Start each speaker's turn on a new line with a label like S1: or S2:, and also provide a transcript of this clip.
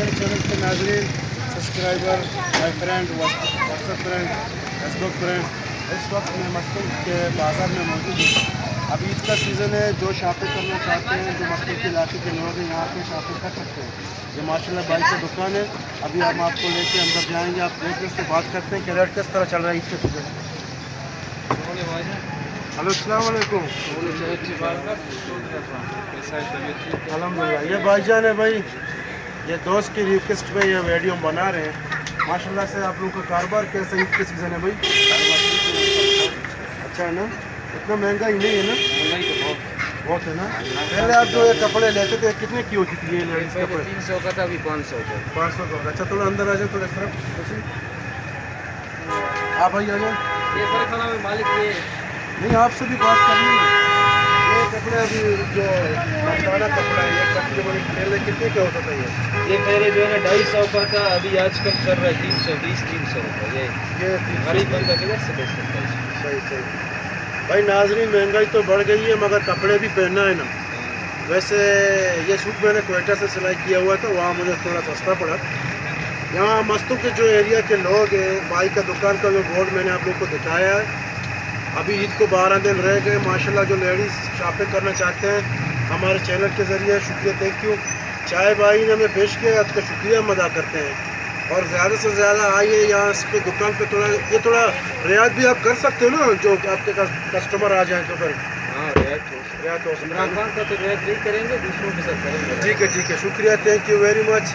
S1: मेरे चैनल के नाज़रीन, subscriber, my friend, WhatsApp friend, Facebook friend. इस वक्त मैं मस्तूर के बाज़ार में मौजूद हूँ। अब ईद का सीज़न है। जो शॉपिंग करना चाहते हैं, जो मस्तूर के इलाके के लोग हैं, यहाँ पे शॉपिंग कर सकते हैं। ये माशाल्लाह भाई की दुकान है। अभी हम आपको लेके अंदर जाएंगे। आप देख से बात करते हैं कि रेट किस तरह चल रहा है ईद के सीज़न में। हेलो, अस्सलाम वालेकुम। अल्हम्दुलिल्लाह। ये भाईजान है भाई, ये दोस्त की रिक्वेस्ट पे ये वीडियो हम बना रहे हैं। माशाल्लाह से आप लोगों का कारोबार कैसा ईद के सीज़न है भाई? अच्छा है ना? इतना महंगा ही नहीं है ना?
S2: महंगाई तो
S1: बहुत है ना? पहले आप जो ये कपड़े लेते थे कितने की होती थी ये लेडीज़
S2: पहले
S1: कपड़े?
S2: 300 का था, अभी 500 का।
S1: 500 का। अच्छा, थोड़ा अंदर आ जाओ, थोड़ा इस तरफ। हाँ भाई, आ जाओ।
S2: ये सर खाना में मालिक ये
S1: नहीं, आपसे भी बात करनी है। ये कपड़े अभी जो मर्दाना कपड़ा है, ये कपड़े बड़े पहले कितने का होता था
S2: ये पहले जो है ना 250 का था, अभी आजकल चल रहा है 320-300 रुपये।
S1: ये
S2: गरीब बंदा किधर से बेच सकता है इसको?
S1: सही सही। भाई नाजरीन, महंगाई तो बढ़ गई है मगर कपड़े भी पहनना है ना। वैसे ये सूट मैंने क्वेटा से सिलाई किया हुआ था, वहाँ मुझे थोड़ा सस्ता पड़ा। यहाँ मस्तू के जो एरिया के लोग हैं, भाई का दुकान का जो बोर्ड मैंने आप लोग को दिखाया है। अभी ईद को 12 दिन रह गए। माशाल्लाह जो लेडीज़ शॉपिंग करना चाहते हैं, हमारे चैनल के ज़रिए शुक्रिया, थैंक यू। चाय भाई ने हमें पेश किया, उसका शुक्रिया हम अदा करते हैं। और ज़्यादा से ज़्यादा आइए यहाँ इस पे दुकान पे। थोड़ा रियायत भी आप कर सकते हो ना, जो आपके कस्टमर आ जाए तो फिर
S2: हाँ, रियायत
S1: हो सकता है
S2: इमरान
S1: ना?
S2: खान का तो रियायत नहीं करेंगे, दूसरों के साथ करेंगे।
S1: ठीक है, शुक्रिया, थैंक यू वेरी मच।